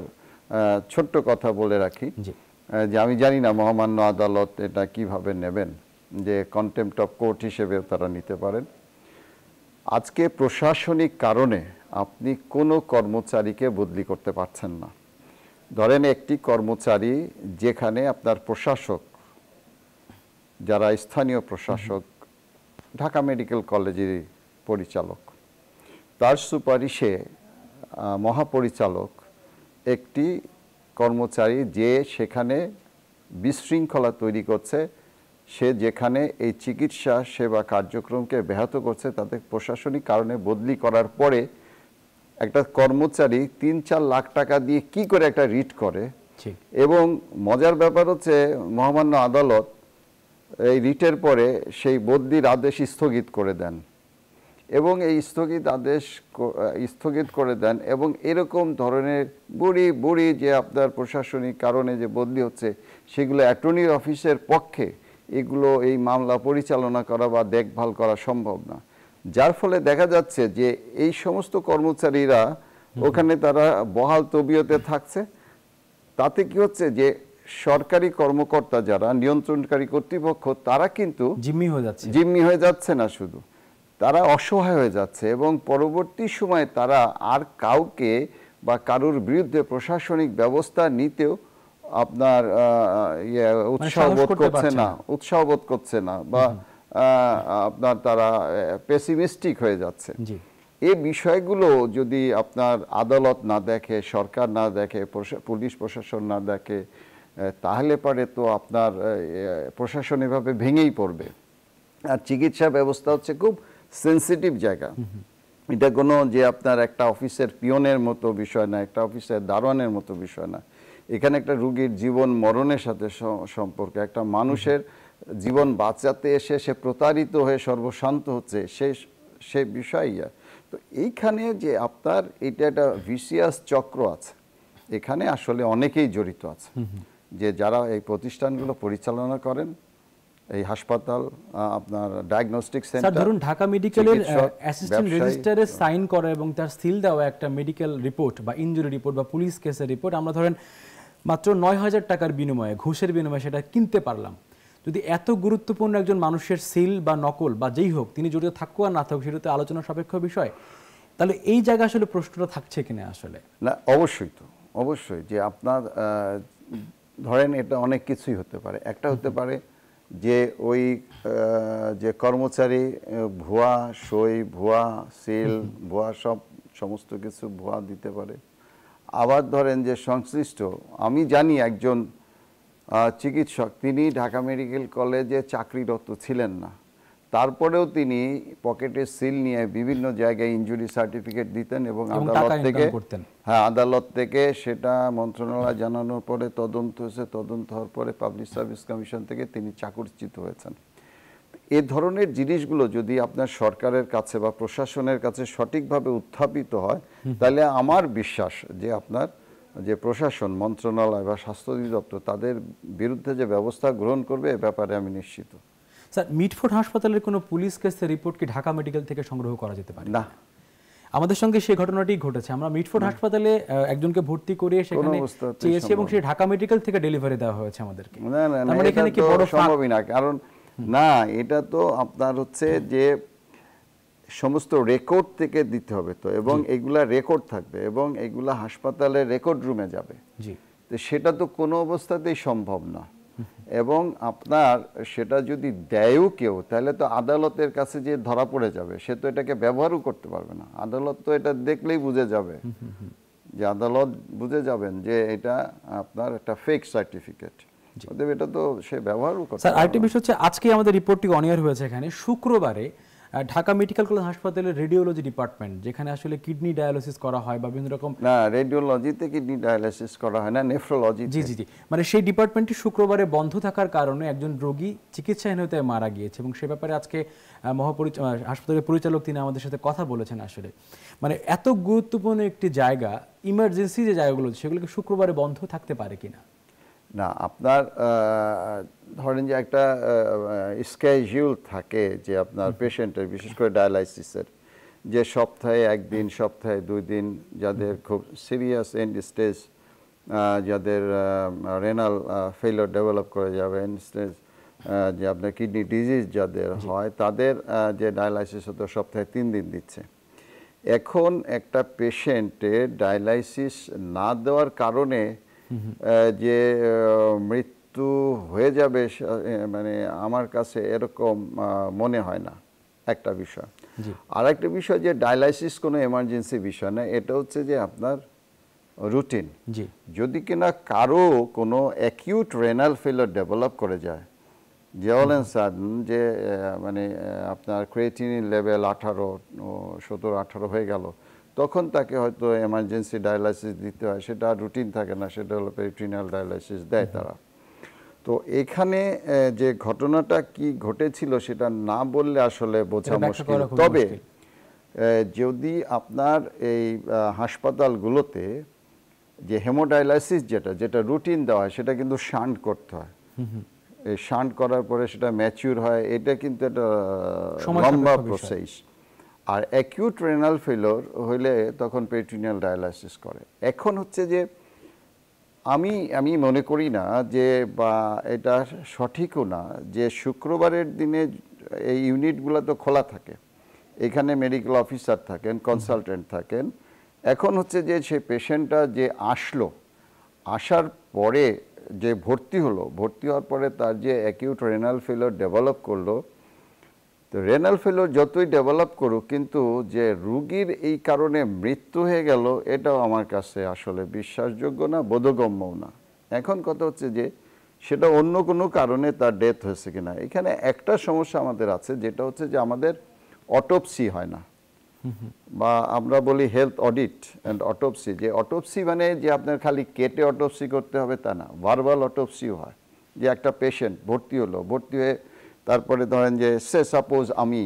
ছোট্ট কথা বলে রাখি যে আমি জানি না মহামান্য আদালত এটা কিভাবে নেবেন, যে কন্টেম্পট অফ কোর্ট হিসেবে তারা নিতে পারেন। আজকে প্রশাসনিক কারণে আপনি কোনো কর্মচারীকে বদলি করতে পারছেন না। ধরেন একটি কর্মচারী যেখানে আপনার প্রশাসক, যারা স্থানীয় প্রশাসক, ঢাকা মেডিকেল কলেজের পরিচালক, তার সুপারিশে মহাপরিচালক একটি কর্মচারী যে সেখানে বিশৃঙ্খলা তৈরি করছে, সে যেখানে এই চিকিৎসা সেবা কার্যক্রমকে ব্যাহত করছে, তাদের প্রশাসনিক কারণে বদলি করার পরে একটা কর্মচারী ৩-৪ লাখ টাকা দিয়ে কি করে একটা রিট করে। এবং মজার ব্যাপার হচ্ছে মহামান্য আদালত এই রিটের পরে সেই বদলির আদেশ স্থগিত করে দেন, এবং এই স্থগিত করে দেন। এবং এরকম ধরনের বুড়ি যে আপনার প্রশাসনিক কারণে যে বদলি হচ্ছে, সেগুলো অ্যাটর্নির অফিসের পক্ষে এগুলো এই মামলা পরিচালনা করা বা দেখভাল করা সম্ভব না। যার ফলে দেখা যাচ্ছে যে এই সমস্ত কর্মচারীরা ওখানে তারা বহাল তবিয়তে থাকছে। তাতে কি হচ্ছে যে সরকারি কর্মকর্তা যারা নিয়ন্ত্রণকারী কর্তৃপক্ষ, তারা কিন্তু জিম্মি হয়ে যাচ্ছে না, শুধু তারা অসহায় হয়ে যাচ্ছে। এবং পরবর্তী সময়ে তারা আর কাউকে বা কারোর বিরুদ্ধে প্রশাসনিক ব্যবস্থা নিতেও আপনার উৎসাহ বোধ করছে না বা আপনার তারা পেসিমিস্টিক হয়ে যাচ্ছে। এই বিষয়গুলো যদি আপনার আদালত না দেখে, সরকার না দেখে, পুলিশ প্রশাসন না দেখে, তাহলে পরে তো আপনার প্রশাসন এভাবে ভেঙেই পড়বে। আর চিকিৎসা ব্যবস্থা হচ্ছে খুব সেন্সিটিভ জায়গা। এটা কোনো যে আপনার একটা অফিসের পিয়নের মতো বিষয় না, একটা অফিসের দারোয়ানের মতো বিষয় না। এখানে একটা রুগীর জীবন মরণের সাথে সম্পর্ক, একটা মানুষের জীবন বাঁচাতে এসে সে প্রতারিত হয়ে সর্বশান্ত হচ্ছে সে বিষয়। তো এইখানে যে আপনার এটা একটা ভিসিয়াস চক্র আছে, এখানে আসলে অনেকেই জড়িত আছে, যে যারা এই প্রতিষ্ঠানগুলো পরিচালনা করেন, এই হাসপাতাল, আপনার ডায়াগনস্টিক স্যার সেন্টার, ধরুন ঢাকা মেডিকেলের অ্যাসিস্ট্যান্ট রেজিস্ট্রারে সাইন করা এবং তার সিল দেওয়া একটা মেডিকেল রিপোর্ট বা ইনজুরি রিপোর্ট বা পুলিশ কেসের রিপোর্ট আমরা ধরেন মাত্র 9,000 টাকার বিনিময়ে, ঘুষের বিনিময়ে সেটা কিনতে পারলাম। যদি এত গুরুত্বপূর্ণ একজন মানুষের সিল বা নকল বা যেই হোক তিনি জড়িত থাকুক আর না থাকুক সেটা তো আলোচনা সাপেক্ষ বিষয়, তাহলে এই জায়গায় আসলে প্রশ্নটা থাকছে কিনা আসলে? না, অবশ্যই তো, অবশ্যই যে আপনার ধরেন এটা অনেক কিছুই হতে পারে। একটা হতে পারে যে ওই যে কর্মচারী ভুয়া সই, ভুয়া সিল, ভুয়া সমস্ত কিছু ভুয়া দিতে পারে। আবার ধরেন যে সংশ্লিষ্ট, আমি জানি একজন চিকিৎসক, তিনি ঢাকা মেডিকেল কলেজে চাকরিরত ছিলেন না, তারপরেও তিনি পকেটে সিল নিয়ে বিভিন্ন জায়গায় ইনজুরি সার্টিফিকেট দিতেন এবং আদালত থেকে সেটা মন্ত্রণালয় জানানোর পরে তদন্ত হয়েছে, তদন্ত হওয়ার পরে পাবলিক সার্ভিস কমিশন থেকে তিনি চাকরিচ্যুত হয়েছেন। এ ধরনের জিনিসগুলো যদি আপনার সরকারের কাছে বা প্রশাসনের কাছে সঠিকভাবে উত্থাপিত হয়, তাহলে আমার বিশ্বাস যে আপনার যে প্রশাসন, মন্ত্রণালয় বা স্বাস্থ্য অধিদপ্তর তাদের বিরুদ্ধে যে ব্যবস্থা গ্রহণ করবে এ ব্যাপারে আমি নিশ্চিত। স্যার, মিটফোর্ড হাসপাতালের কোনো পুলিশ কেসের রিপোর্ট কি ঢাকা মেডিকেল থেকে সংগ্রহ করা যেতে পারে? না, আমাদের সঙ্গে সেই ঘটনাটি ঘটেছে। আমরা মিটফোর্ড হাসপাতালে একজনকে ভর্তি করিয়ে সেখানে চেয়েছি এবং সেই ঢাকা মেডিকেল থেকে ডেলিভারি দেওয়া হয়েছে আমাদেরকে। না না না, এখানে কি বড় সম্ভবই না, কারণ না, এটা তো আপনার হচ্ছে যে সমস্ত রেকর্ড থেকে দিতে হবে তো, এবং এগুলা রেকর্ড থাকবে এবং এগুলা হাসপাতালের রেকর্ড রুমে যাবে। তো সেটা তো কোনো অবস্থাতেই সম্ভব না। এবং আপনার সেটা যদি দেয়ও কেউ, তাহলে তো আদালতের কাছে যে ধরা পড়ে যাবে, সে তো এটাকে ব্যবহারও করতে পারবে না। আদালত তো এটা দেখলেই বুঝে যাবে, যে আদালত বুঝে যাবেন যে এটা আপনার একটা ফেক সার্টিফিকেট, এটা তো সে ব্যবহারও করতে। স্যার, আরেকটি বিষয় হচ্ছে আজকে আমাদের রিপোর্টটি অনিয়ার হয়েছে এখানে শুক্রবারে ঢাকা মেডিকেল কলেজ হাসপাতালের রেডিওলজি ডিপার্টমেন্ট, যেখানে আসলে কিডনি ডায়ালিসিস করা হয় বা বিভিন্ন রকম, না রেডিওলজিতে কিডনি ডায়ালিসিস করা হয় না, নেফ্রোলজি। জি জি জি, মানে সেই ডিপার্টমেন্টটি শুক্রবারে বন্ধ থাকার কারণে একজন রোগী চিকিৎসাহীনতায় মারা গিয়েছে এবং সে ব্যাপারে আজকে হাসপাতালের পরিচালক তিনি আমাদের সাথে কথা বলেছেন। আসলে মানে এত গুরুত্বপূর্ণ একটি জায়গা, ইমার্জেন্সি যে জায়গাগুলো সেগুলোকে শুক্রবারে বন্ধ থাকতে পারে কিনা? না, আপনার ধরেন যে একটা স্কেডিউল থাকে যে আপনার পেশেন্টের, বিশেষ করে ডায়ালাইসিসের, যে সপ্তাহে একদিন, সপ্তাহে 2 দিন, যাদের খুব সিরিয়াস এন্ড স্টেজ, যাদের রেনাল ফেলিওর ডেভেলপ করে যাবে, এন্ড স্টেজ যে আপনার কিডনি ডিজিজ যাদের হয়, তাদের যে ডায়ালাইসিস হতো সপ্তাহে 3 দিন দিচ্ছে। এখন একটা পেশেন্টের ডায়ালাইসিস না দেওয়ার কারণে যে মৃত্যু হয়ে যাবে, মানে আমার কাছে এরকম মনে হয় না। একটা বিষয়। আর একটা বিষয় যে ডায়ালাইসিস কোনো এমার্জেন্সি বিষয় না, এটা হচ্ছে যে আপনার রুটিন। যদি কিনা কারো কোনো অ্যাকিউট রেনাল ফেলিওর ডেভেলপ করে যায়, যে বলেন স্যার যে মানে আপনার ক্রিয়েটিনিন লেভেল 17-18 হয়ে গেল, তখন তাকে হয়তো এমার্জেন্সি ডায়ালাইসিস দিতে হয়, সেটা রুটিন থাকে না, সেটা হলো পেরিটোনিয়াল ডায়ালাইসিস দেয় তারা। তো এখানে যে ঘটনাটা কি ঘটেছিল সেটা না বললে আসলে বোঝা মুশকিল। তবে যদি আপনার এই হাসপাতালগুলোতে যে হেমোডায়ালাইসিস যেটা রুটিন দেওয়া হয়, সেটা কিন্তু শান্ট করতে হয়। এই শান্ট করার পরে সেটা ম্যাচিউর হয়, এটা কিন্তু একটা লম্বা প্রসেস। আর অ্যাকিউট রেনাল ফেলিওর হইলে তখন পেরিটোনিয়াল ডায়ালাইসিস করে। এখন হচ্ছে যে আমি মনে করি না যে, বা এটা সঠিকও না যে শুক্রবারের দিনে এই ইউনিটগুলো তো খোলা থাকে, এখানে মেডিকেল অফিসার থাকেন, কনসালটেন্ট থাকেন। এখন হচ্ছে যে সে পেশেন্টটা যে আসার পরে যে ভর্তি হওয়ার পরে তার যে অ্যাকিউট রেনাল ফেলিওর ডেভেলপ করলো, তো রেনাল ফেলিওর যতই ডেভেলপ করুক, কিন্তু যে রুগীর এই কারণে মৃত্যু হয়ে গেল, এটাও আমার কাছে আসলে বিশ্বাসযোগ্য না, বোধগম্যও না। এখন কথা হচ্ছে যে সেটা অন্য কোনো কারণে তার ডেথ হয়েছে কিনা। এখানে একটা সমস্যা আমাদের আছে, যেটা হচ্ছে যে আমাদের অটোপসি হয় না, বা আমরা বলি হেলথ অডিট অ্যান্ড অটোপসি। যে অটোপসি মানে যে আপনার খালি কেটে অটোপসি করতে হবে তা না, ভার্বাল অটোপসিও হয়, যে একটা পেশেন্ট ভর্তি হলো, ভর্তি হয়ে তারপরে ধরেন যে সে সাপোজ আমি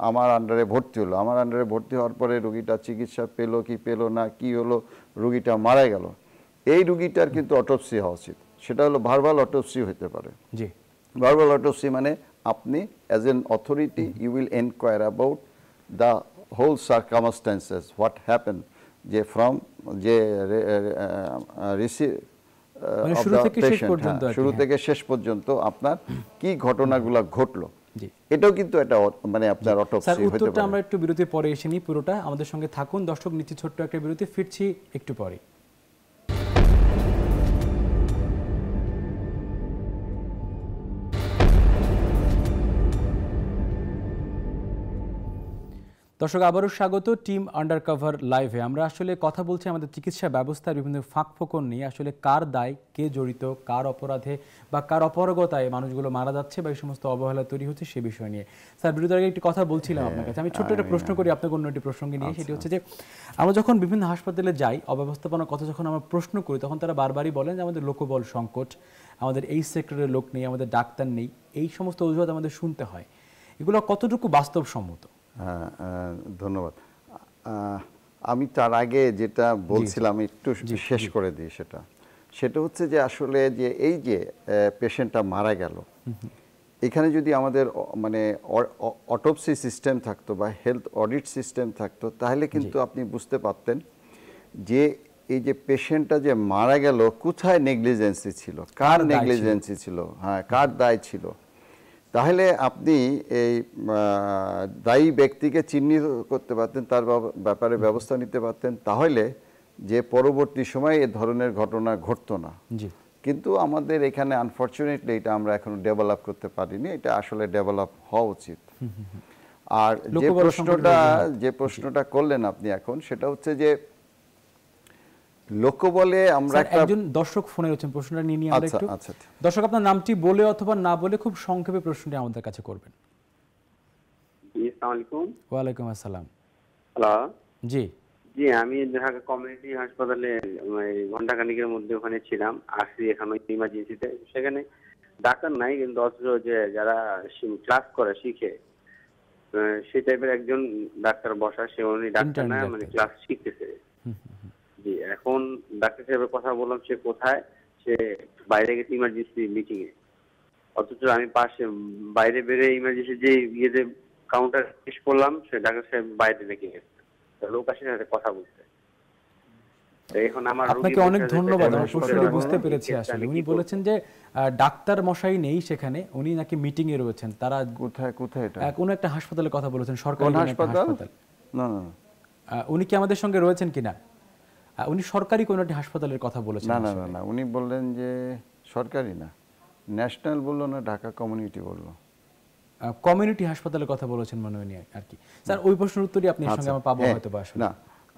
আমার আন্ডারে ভর্তি হলো, আমার আন্ডারে ভর্তি হওয়ার পরে রুগীটা চিকিৎসা পেলো কি পেলো না, কি হলো, রুগীটা মারা গেল, এই রুগীটার কিন্তু অটোপসি হওয়া উচিত। সেটা হলো ভার্বাল অটোপসি হতে পারে। জি, ভার্বাল অটোপসি মানে আপনি as an authority you will enquire about the whole circumstances what happen, যে ফ্রম যে শুরু থেকে শেষ পর্যন্ত আপনার কি ঘটনাগুলো ঘটলো, এটাও কিন্তু একটা মানে আপনার অটোপসি হতে পারে। উত্তরটা আমরা একটু বিরতির পরে এসে নিই, পুরোটা আমাদের সঙ্গে থাকুন দর্শক। নিচ্ছি ছোট্ট একটা বিরতি, ফিরছি একটু পরে। দর্শক আবারও স্বাগত টিম আন্ডারকভার লাইভে। আমরা আসলে কথা বলছি আমাদের চিকিৎসা ব্যবস্থার বিভিন্ন ফাঁকফোকর নিয়ে, আসলে কার দায়, কে জড়িত, কার অপরাধে বা কার অপারগতায় মানুষগুলো মারা যাচ্ছে বা এই সমস্ত অবহেলা তৈরি হচ্ছে সে বিষয় নিয়ে। স্যার বিরতির আগে একটি কথা বলছিলাম আপনার কাছে, আমি ছোট্ট একটা প্রশ্ন করি আপনাকে অন্য একটি প্রসঙ্গে নিয়ে। সেটি হচ্ছে যে আমরা যখন বিভিন্ন হাসপাতালে যাই, অব্যবস্থাপনার কথা যখন আমরা প্রশ্ন করি, তখন তারা বারবারই বলেন যে আমাদের লোকবল সংকট, আমাদের এই সেক্টরের লোক নেই, আমাদের ডাক্তার নেই, এই সমস্ত অজুহাত আমাদের শুনতে হয়। এগুলো কতটুকু বাস্তবসম্মত? হ্যাঁ, ধন্যবাদ। আমি তার আগে যেটা বলছিলাম একটু শেষ করে দিই, সেটা হচ্ছে যে আসলে যে এই যে পেশেন্টটা মারা গেল, এখানে যদি আমাদের মানে অটোপসি সিস্টেম থাকতো বা হেলথ অডিট সিস্টেম থাকতো, তাহলে কিন্তু আপনি বুঝতে পারতেন যে এই যে পেশেন্টটা যে মারা গেল কোথায় নেগলিজেন্সি ছিল, কার নেগলিজেন্সি ছিল, হ্যাঁ কার দায় ছিল। তাহলে আপনি এই দায়ী ব্যক্তিকে চিহ্নিত করতে পারতেন, তার ব্যাপারে ব্যবস্থা নিতে পারতেন, তাহলে যে পরবর্তী সময়ে এ ধরনের ঘটনা ঘটতো না। কিন্তু আমাদের এখানে আনফরচুনেটলি এটা আমরা এখনো ডেভেলপ করতে পারিনি, এটা আসলে ডেভেলপ হওয়া উচিত। আর যে প্রশ্নটা করলেন আপনি এখন, সেটা হচ্ছে যে লোকবলে আমরা একজন দর্শক ফোনে রয়েছেন, প্রশ্নটা নিয়ে আমরা একটু। দর্শক আপনার নামটি বলে অথবা না বলে খুব সংক্ষেপে প্রশ্নটি আমাদের কাছে করবেন। আসসালামু আলাইকুম। ওয়ালাইকুম আসসালাম। হ্যালো। জি জি, আমি ঢাকা কমিউনিটি হাসপাতালে ঘন্টাখানিকের মধ্যে ওখানে ছিলাম, আসছি এখানে ইমার্জেন্সিতে। সেখানে ডাক্তার নাই, কিন্তু অথচ যে যারা ক্লাস করে শিখে সেই টাইপের একজন ডাক্তার বসা, সে উনি ডাক্তার না, মানে ক্লাস শিখতেছে। জি, এখন ডাক্তার সাহেবের কথা বললাম, সে কোথায়, সে বাইরে গেছে ইমার্জেন্সি মিটিং এ, অথচ আমি পাশে বাইরে বেরিয়ে ইমার্জেন্সি যে ইয়েতে কাউন্টার শেষ করলাম, সে ডাক্তার সাহেব বাইরে রেখে গেছে, লোক আসে সাথে কথা বলতে। এখন আমার আপনাকে অনেক ধন্যবাদ, আমার প্রশ্নটি বুঝতে পেরেছি। আসলে উনি বলেছেন যে ডাক্তার মশাই নেই সেখানে, উনি নাকি মিটিং এ রয়েছেন। তারা কোথায় এটা কোন একটা হাসপাতালের কথা বলেছেন, সরকারি হাসপাতাল। না, উনি কি আমাদের সঙ্গে রয়েছেন কিনা? উনি সরকারি কোন একটি হাসপাতালের কথা বলেছেন। না, উনি বললেন যে সরকারি না, ন্যাশনাল বললো না, ঢাকা কমিউনিটি বললো। কমিউনিটি হাসপাতালের কথা বলেছেন মনে হয় আর কি। স্যার ওই প্রশ্নের উত্তরই আপনি সঙ্গে আমরা পাবো হয়তো বা। না,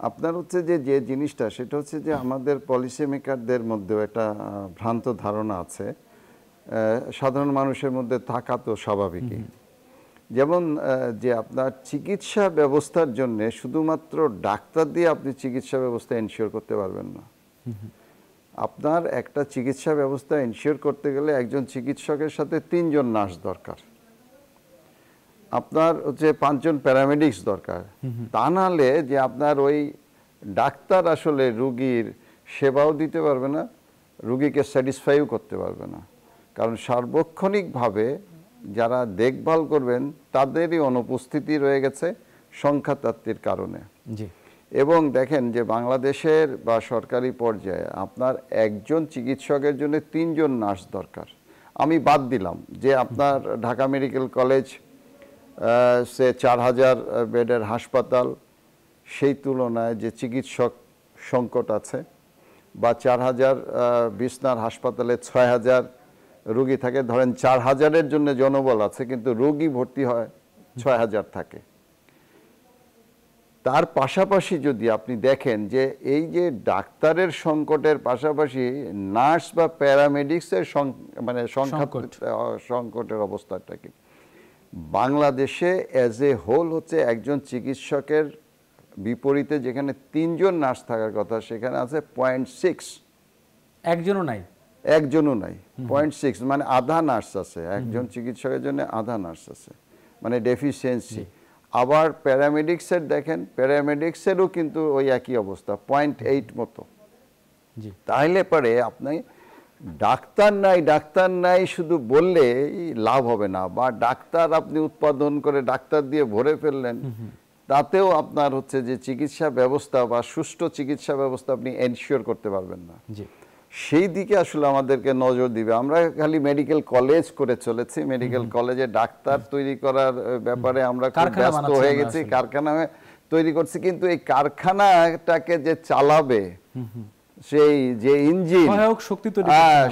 আপনার হচ্ছে যে জিনিসটা, সেটা হচ্ছে যে আমাদের পলিসি মেকারদের মধ্যেও একটা ভ্রান্ত ধারণা আছে, সাধারণ মানুষের মধ্যে থাকা তো স্বাভাবিকই। যেমন যে আপনার চিকিৎসা ব্যবস্থার জন্য শুধুমাত্র ডাক্তার দিয়ে আপনি চিকিৎসা ব্যবস্থা এনশিওর করতে পারবেন না। আপনার একটা চিকিৎসা ব্যবস্থা এনশিওর করতে গেলে একজন চিকিৎসকের সাথে 3 জন নার্স দরকার, আপনার হচ্ছে 5 জন প্যারামেডিক্স দরকার। তা নাহলে যে আপনার ওই ডাক্তার আসলে রুগীর সেবাও দিতে পারবে না, রুগীকে স্যাটিসফাইও করতে পারবে না। কারণ সার্বক্ষণিকভাবে যারা দেখভাল করবেন তাদেরই অনুপস্থিতি রয়ে গেছে সংখ্যাতাত্ত্বিক কারণে। এবং দেখেন যে বাংলাদেশের বা সরকারি পর্যায়ে আপনার একজন চিকিৎসকের জন্য 3 জন নার্স দরকার। আমি বাদ দিলাম যে আপনার ঢাকা মেডিকেল কলেজ সে 4000 বেডের হাসপাতাল, সেই তুলনায় যে চিকিৎসক সংকট আছে, বা 4000 বিছনার হাসপাতালে 6000 রোগী থাকে, ধরেন 4000-এর জন্য জনবল আছে কিন্তু রোগী ভর্তি হয় 6000 থাকে। তার পাশাপাশি যদি আপনি দেখেন যে এই যে ডাক্তারের সংকটের পাশাপাশি নার্স বা প্যারামেডিক্সের মানে সংকটের অবস্থাটা কি, বাংলাদেশে অ্যাজ এ হোল হচ্ছে একজন চিকিৎসকের বিপরীতে যেখানে 3 জন নার্স থাকার কথা সেখানে আছে 0.6, একজনও নাই। একজনও নাই। 0.6 মানে আধা নার্স আছে, একজন চিকিৎসকের জন্য আধা নার্স আছে, মানে ডেফিসিয়েন্সি। আবার প্যারামেডিক্সের দেখেন, প্যারামেডিক্সেরও কিন্তু ওই একই অবস্থা, 0.8 মতো। তাহলে পরে আপনি ডাক্তার নাই শুধু বললে লাভ হবে না, বা ডাক্তার আপনি উৎপাদন করে ডাক্তার দিয়ে ভরে ফেললেন, তাতেও আপনার হচ্ছে যে চিকিৎসা ব্যবস্থা বা সুষ্ঠু চিকিৎসা ব্যবস্থা আপনি এনশিওর করতে পারবেন না। সেই দিকে আসলে আমাদেরকে নজর দিবে। আমরা খালি মেডিকেল কলেজ করে চলেছি, মেডিকেল কলেজে ডাক্তার তৈরি করার ব্যাপারে আমরা খুব ব্যস্ত হয়ে গেছি, কারখানা তৈরি করছি, কিন্তু এই কারখানাটাকে যে চালাবে সেই যে ইঞ্জিন শক্তি তৈরি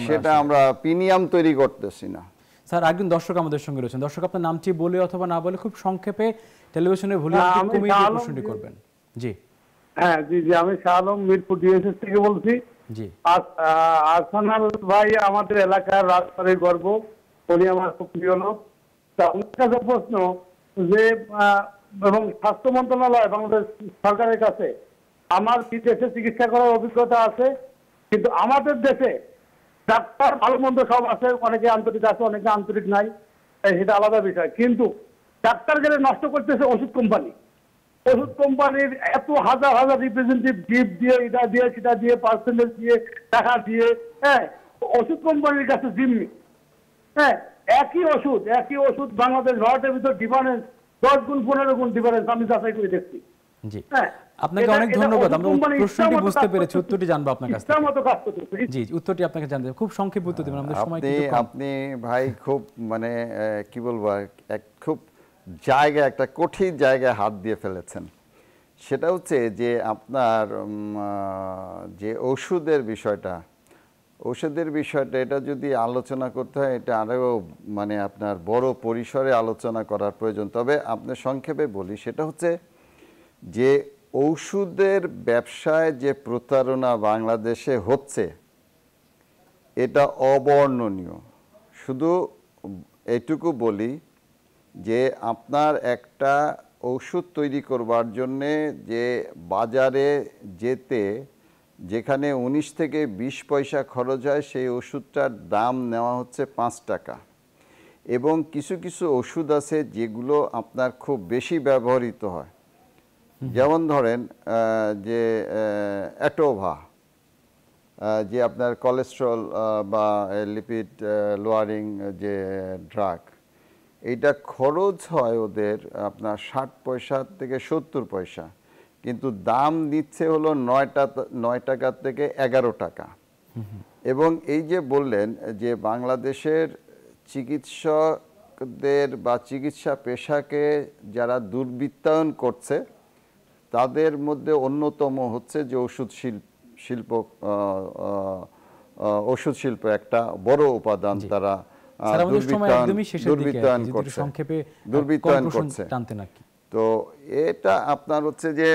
সেটা আমরা প্রিমিয়াম তৈরি করতেছি না। স্যার একজন দর্শক আমাদের সঙ্গে রয়েছেন। দর্শক আপনার নামটি বলে অথবা না বলে খুব সংক্ষেপে টেলিভিশনের ভলিউমটি কমিয়ে দিয়ে প্রশ্নটি করবেন। জি হ্যাঁ, জি জি, আমি শাহ আলম মিরপুর ডিএসএস থেকে বলছি। জি, আহসানাল ভাই আমাদের এলাকার রাজবাড়ির গর্ব, উনি আমার খুব প্রিয় লোক। তা আমার কাছে প্রশ্ন যে এবং স্বাস্থ্য মন্ত্রণালয় বাংলাদেশ সরকারের কাছে আমার বিদেশে চিকিৎসা করার অভিজ্ঞতা আছে, কিন্তু আমাদের দেশে ডাক্তার ভালো মন্দ সব আছে, অনেকে আন্তরিক আছে, অনেকে আন্তরিক নাই, সেটা আলাদা বিষয়। কিন্তু ডাক্তার গেলে নষ্ট করতেছে ওষুধ কোম্পানি। ওষুধ কোম্পানির এত হাজার হাজার রিপ্রেজেন্টেটিভ গিফট দিয়ে, এটা দিয়ে, সেটা দিয়ে, পার্সেন্টেজ দিয়ে, টাকা দিয়ে, হ্যাঁ, ওষুধ কোম্পানির কাছে জিম্মি। হ্যাঁ, একই ওষুধ বাংলাদেশ ভারতের ভিতর ডিফারেন্স 10 গুণ 15 গুণ ডিফারেন্স আমি যাচাই করে দেখছি। জি, আপনাকে অনেক ধন্যবাদ। আমরা প্রশ্নটি বুঝতে পেরেছি, উত্তরটি জানবো আপনার কাছ থেকে। জি, উত্তরটি আপনাকে জানতে খুব সংক্ষেপে উত্তর দিবেন, আমাদের সময় কিন্তু কম। আপনি ভাই খুব মানে কি বলবো, এক খুব একটা কঠিন জায়গায় হাত দিয়ে ফেলেছেন। সেটা হচ্ছে যে আপনার যে ওষুধের বিষয়টা এটা যদি আলোচনা করতে হয়, এটা আরও মানে আপনার বড় পরিসরে আলোচনা করার প্রয়োজন। তবে আপনার সংক্ষেপে বলি, সেটা হচ্ছে যে ঔষধের ব্যবসায় যে প্রতারণা বাংলাদেশে হচ্ছে এটা অবর্ণনীয়। শুধু এটুকু বলি যে আপনার একটা ওষুধ তৈরি করবার জন্যে যে বাজারে যেতে যেখানে 19 থেকে 20 পয়সা খরচ হয়, সেই ওষুধটার দাম নেওয়া হচ্ছে 5 টাকা। এবং কিছু কিছু ওষুধ আছে যেগুলো আপনার খুব বেশি ব্যবহৃত হয়, যেমন ধরেন যে অ্যাটোভা, যে আপনার কোলেস্ট্রল বা লিপিড লোয়ারিং যে ড্রাগ, এইটা খরচ হয় ওদের আপনার 60 পয়সা থেকে 70 পয়সা, কিন্তু দাম দিচ্ছে হলো 9 টাকা থেকে 11 টাকা। এবং এই যে বললেন যে বাংলাদেশের চিকিৎসকদের বা চিকিৎসা পেশাকে যারা দুর্বৃত্তায়ন করছে, তাদের মধ্যে অন্যতম হচ্ছে যে ওষুধ শিল্প একটা বড় উপাদান। তারা দুর্বৃত্তায়ন করছে। তো এটা আপনার হচ্ছে যে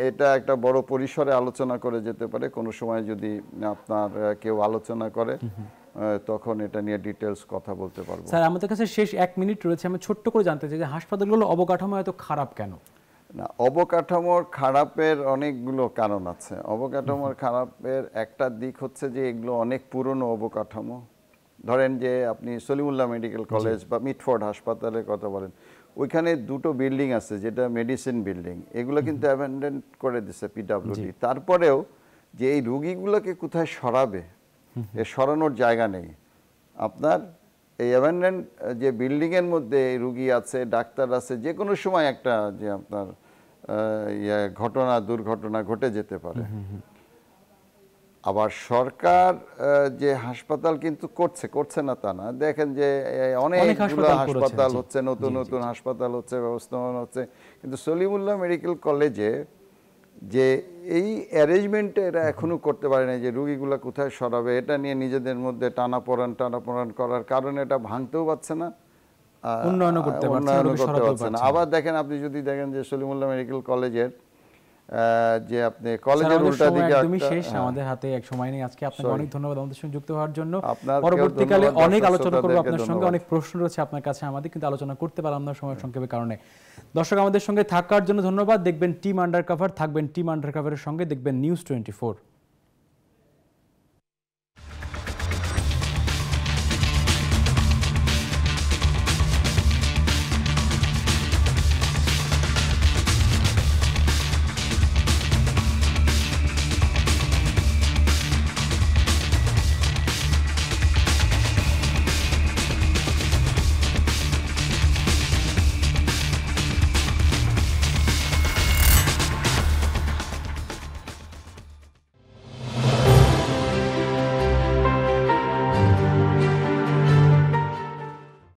এটা একটা বড় পরিসরে আলোচনা করে যেতে পারে কোনো সময়, যদি আপনার কেউ আলোচনা করে তখন এটা নিয়ে ডিটেলস কথা বলতে পারবো। স্যার আমাদের কাছে শেষ 1 মিনিট রয়েছে, আমি ছোট্ট করে জানতে চাই যে হাসপাতালগুলো অবকাঠামো এত খারাপ কেন? না, অবকাঠামোর খারাপের অনেকগুলো কারণ আছে। অবকাঠামোর খারাপের একটা দিক হচ্ছে যে এগুলো অনেক পুরনো অবকাঠামো। ধরেন যে আপনি সলিমুল্লাহ মেডিকেল কলেজ বা মিটফোর্ড হাসপাতালের কথা বলেন, ওইখানে 2টো বিল্ডিং আছে যেটা মেডিসিন বিল্ডিং, এগুলো কিন্তু অ্যাবেন্ডন করে দিচ্ছে পিডব্লিউডি। তারপরেও যে এই রুগীগুলোকে কোথায় সরাবে, সরানোর জায়গা নেই। আপনার এই অ্যাবেন্ডন যে বিল্ডিংয়ের মধ্যে রুগী আছে, ডাক্তার আছে, যে কোনো সময় একটা যে আপনার দুর্ঘটনা ঘটে যেতে পারে। আবার সরকার যে হাসপাতাল কিন্তু করছে না তা না, দেখেন যে অনেকগুলো হাসপাতাল হচ্ছে, নতুন নতুন হাসপাতাল হচ্ছে, ব্যবস্থাপনা হচ্ছে, কিন্তু সলিমুল্লাহ মেডিকেল কলেজে যে এই অ্যারেঞ্জমেন্টটা এরা এখনো করতে পারে না, যে রুগীগুলো কোথায় সরাবে, এটা নিয়ে নিজেদের মধ্যে টানাপোড়ান করার কারণে এটা ভাঙতেও পারছে না, উন্নয়নও করতে পারছে না। আবার দেখেন, আপনি যদি দেখেন যে সলিমুল্লাহ মেডিকেল কলেজের যে আপনি কলেজের উল্টা দিকে একদমই শেষ, আমাদের হাতে এক সময় নেই। আজকে আপনাকে অনেক ধন্যবাদ আমাদের সঙ্গে যুক্ত হওয়ার জন্য। পরবর্তীকালে অনেক আলোচনা করব আপনার সঙ্গে, অনেক প্রশ্ন রয়েছে আপনার কাছে আমাদের, কিন্তু আলোচনা করতে পারলাম না সময়ের সংক্ষেপের কারণে। দর্শক আমাদের সঙ্গে থাকার জন্য ধন্যবাদ। দেখবেন টিম আন্ডারকভার, থাকবেন টিম আন্ডারকভারের সঙ্গে, দেখবেন নিউজ 24।